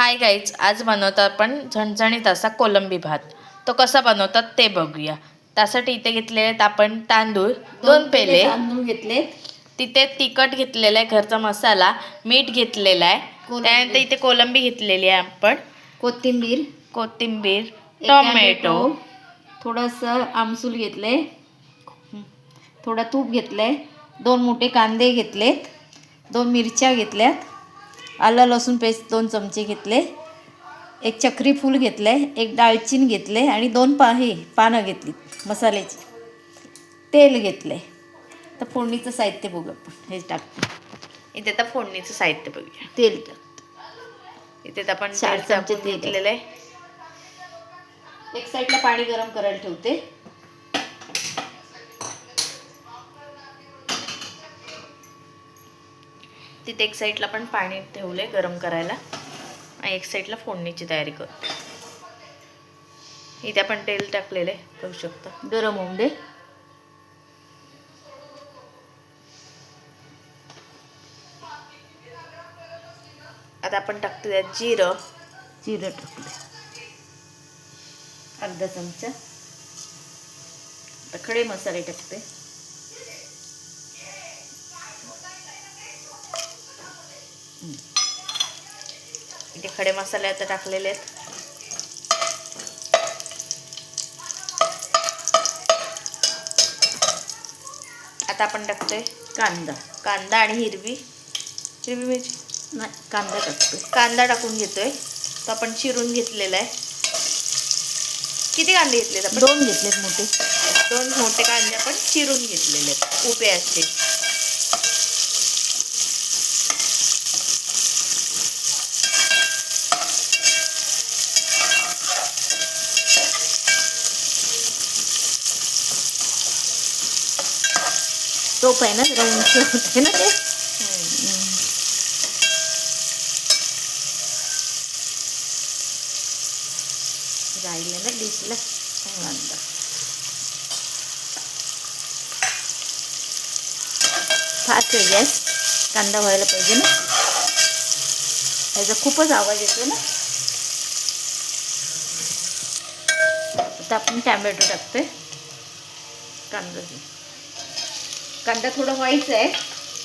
Hi guys, आज बनवतात आपण झणझणीत असा कोलंबी भात. तो कसा बनवतात ते बघूया. त्यासाठी इथे घेतलेले आहेत आपण तांदूळ 2 पेले तांदूळ घेतले. तिथे तिखट घेतलेला आहे, घरचा मसाला, मीठ घेतलेला आहे. त्यानंतर इथे कोलंबी घेतलेली आहे आपण, कोथिंबीर, टोमॅटो, थोडंसं आमसूल घेतले, थोडा तूप घेतलंय, 2 मोठे कांदे घेतलेत, 2 मिरच्या घेतल्यात, आलं लसूण पेस्ट 2 चमचे घेतले, 1 चक्री फूल घेतले, 1 दालचीन घेतले आणि 2 पानं घेतली मसाल्याची, तेल घेतले. तर फोडणीचं साहित्य बघू आपण. हे टाकतो इथे तर फोडणीचं साहित्य बघूया. तेल टाकतो. इथे तर आपण 4 चमचे तेल घेतलेलं आहे. एक साईडला पाणी गरम करायला ठेवते. तिथे एक साईडला पण पाणी ठेवले गरम करायला आणि एक साईडला फोडणीची तयारी करतो. इथे आपण तेल टाकलेले बघू शकता, गरम होऊन दे. आता आपण टाकतो त्यात जिरं टाकले अर्धा चमचा. आता खडे मसाले टाकते. इथे खडे मसाले आता टाकलेले आहेत. आता आपण टाकतोय कांदा आणि हिरवी मिरची. नाही, कांदा टाकतोय. कांदा टाकून घेतोय. तो आपण चिरून घेतलेला आहे. किती कांदे घेतलेत आपण? 2 घेतलेत मोठे. 2 मोठे कांदे आपण चिरून घेतलेले आहेत, उभे असते. तोप आहे ना, जरा उंच होते ना ते. राहिलं ना डिशला कांदा. फास्ट आहे गॅस, कांदा व्हायला पाहिजे ना. ह्याचा खूपच आवाज येतो ना. आता आपण टॅमॅटो टाकतोय. कांदा थोडा व्हायचा आहे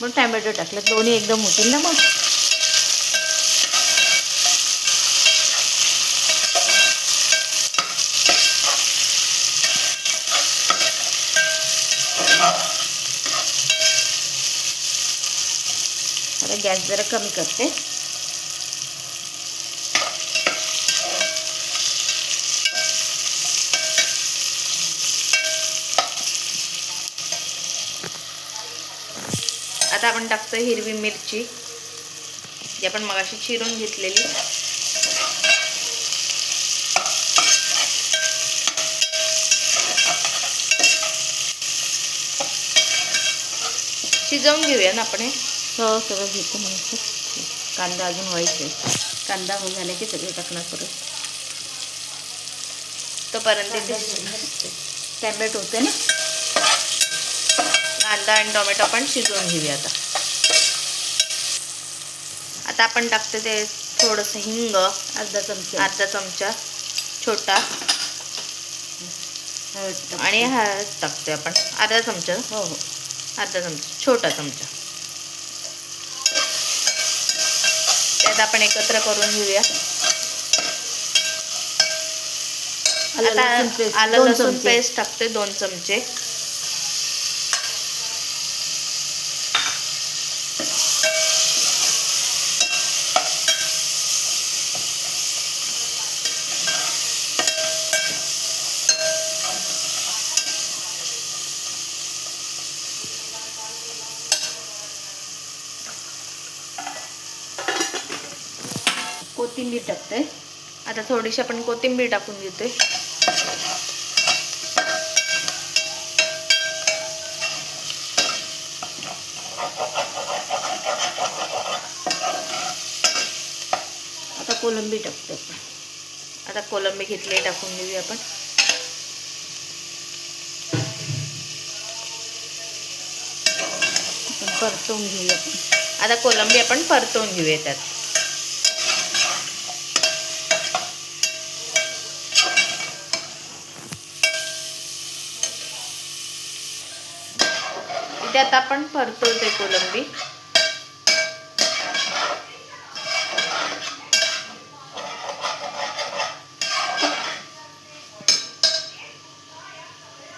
पण टॅमॅटो टाकले, दोन्ही एकदम होतील ना. मग आता गॅस जरा कमी करते. आता आपण टाकतोय हिरवी मिरची, जी आपण मगाशी चिरून घेतलेली. शिजवून घेऊया ना आपण. हो, सगळं घेतो म्हणून. कांदा अजून व्हायचा आहे. कांदा झाला की सगळे टाकणार परत. तोपर्यंत टॅमॅटो होते ना. कांदा आणि टोमॅटो आपण शिजवून घेऊया. आता आपण टाकतो ते थोडंसं हिंग, अर्धा चमचा छोटा, आणि हळद टाकतोय आपण अर्धा चमचा. हो, अर्धा चमचा, छोटा चमचा. त्यात आपण एकत्र करून घेऊया. आता आलं लसूण पेस्ट टाकतोय 2 चमचे. कोथिंबीर टाकते. आता थोडीशी आपण कोथिंबीर टाकून घेतोय. आता कोलंबी टाकते आपण. आता कोलंबी घेतली टाकून देऊया आपण. परतवून घेऊया. आता कोलंबी आपण परतवून घेऊया त्यात. इथे आता आपण परतवते कोलंबी.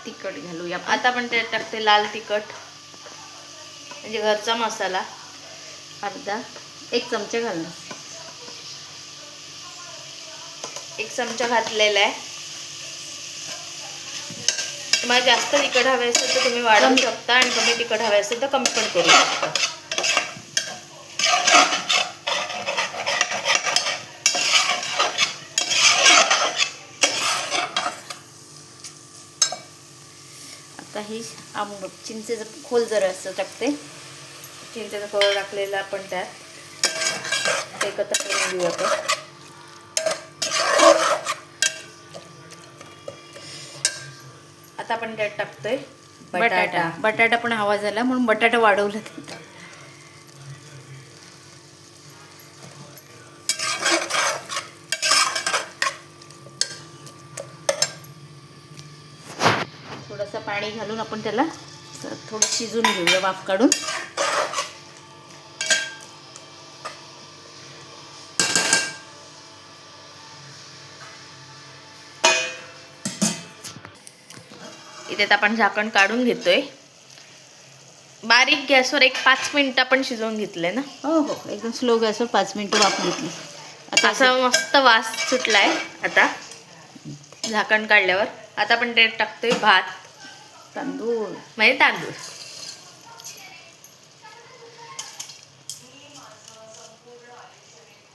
तिखट घालूया. आता आपण त्यात टाकते लाल तिखट, म्हणजे घरचा मसाला. अर्धा 1 चमचा घालणार. 1 चमचा घातलेला आहे. तुम्हाला जास्त तिखट हवे असेल तर तुम्ही वाढवू शकता आणि कमी तिखट हवे असेल तर कमी पण करू शकता. आता ही चिंचेचं खोल जरा असं टाकते. चिंचेचं खोल टाकलेलं आपण त्यात एकत्र करून घेऊ आपण. आता आपण त्यात टाकतोय बटाटा. बटाटा पण हवा झाला म्हणून बटाटा वाढवला त्यात. थोडंसं पाणी घालून आपण त्याला थोडं शिजून घेऊया, वाफ काढून. इथे आपण झाकण काढून घेतोय. बारीक गॅसवर 5 मिनिटं आपण शिजवून घेतलंय ना. हो हो, एकदम स्लो गॅसवर 5 मिनिटं वाफ घेतली. आता असा मस्त वास सुटलाय. आता झाकण काढल्यावर आता आपण त्यात टाकतोय भात, तांदूळ. म्हणजे तांदूळ.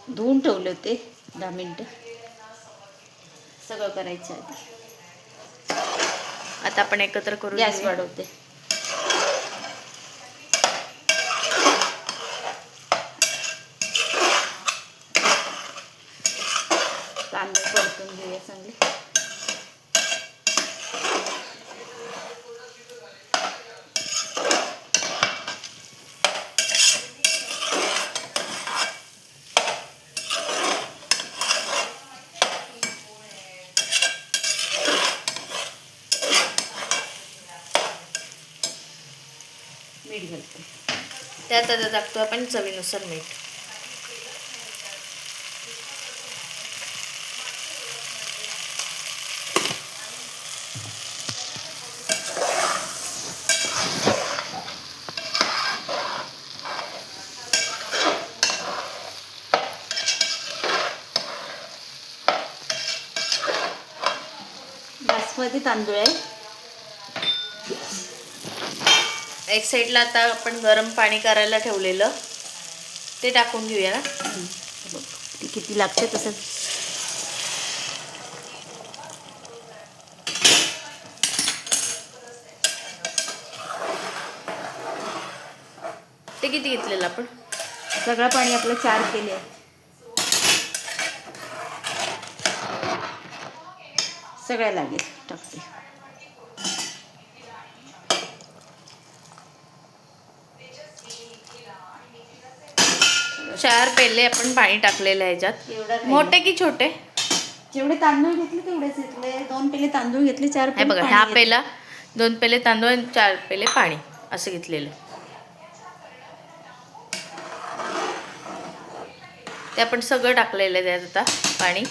धुवून ठेवले होते 10 मिनिटं. सगळं करायचं आधी. आता आपण एकत्र करून गॅस घेऊया. वाढवते. कांदे परतून घेऊया चांगले. मीठ घालते. त्यात आता टाकतो आपण चवीनुसार मीठ. बासमती तांदूळ आहे. एक साईडला आता आपण गरम पाणी करायला ठेवलेलं ते टाकून घेऊया ना. बघ ते किती लागते तसं. ते किती घेतलेलं आपण? सगळं पाणी आपलं 4 केले. सगळं लागेल टाकते. 4 पेले आपण पाणी टाकलेलं आहे ह्याच्यात. एवढं मोठे की छोटे? जेवढे तांदूळ घेतले तेवढेच घेतले. 2 पेले तांदूळ घेतले, 4 हे पेले बघा, पाणी ह्या घेतले. पेला 2 पेले तांदूळ आणि 4 पेले पाणी असं घेतलेलं. ते आपण सगळं टाकलेलं आहे त्यात आता पाणी.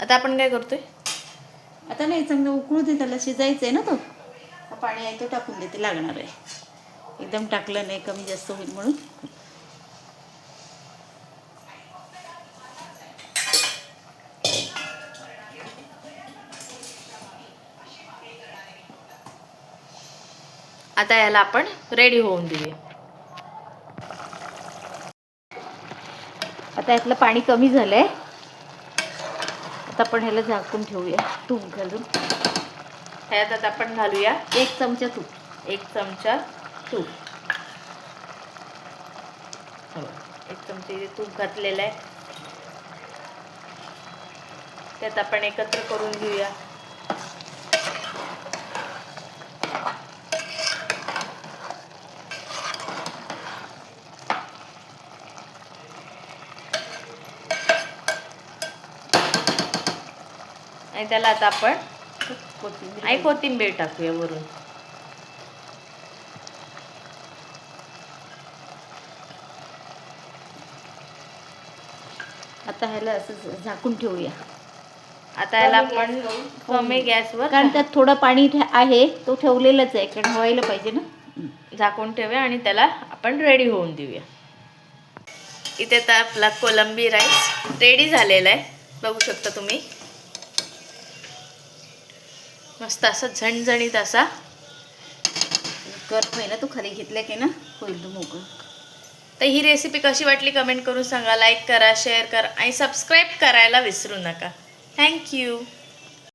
आता आपण काय करतोय? आता नाही, चांगलं उकळू दे, त्याला शिजायचं आहे ना. तो पाणी आहे तो टाकून देते. लागणार आहे एकदम, टाकलं नाही कमी जास्त होईल म्हणून. आता याला आपण रेडी होऊन देऊया. आता यातलं पाणी कमी झालंय. आता आपण ह्याला झाकून ठेवूया तूप घालून. ह्यात आता आपण घालूया 1 चमचा तूप. 1 चमचा तूप. 1 चमचे तूप घातलेलं आहे. त्यात आपण एकत्र करून घेऊया. आणि त्याला आता आपण कोथिंबीर टाकूया वरून. आता ह्याला असं झाकून ठेवूया. आता याला आपण कमी गॅसवर कारण त्यात थोडं पाणी आहे, तो ठेवलेलाच आहे कारण व्हायला पाहिजे ना. झाकून ठेवूया आणि त्याला आपण रेडी होऊन देऊया. इथे तर आपला कोलंबी राईस रेडी झालेला आहे, बघू शकता तुम्ही. मस्त असा झणझणीत असा. गरम आहे ना, तो खाली घेतला की ना होईल तो मोकळं. तर ही रेसिपी कशी वाटली कमेंट करून सांगा. लाईक करा, शेअर करा आणि सबस्क्राईब करायला विसरू नका. थँक्यू.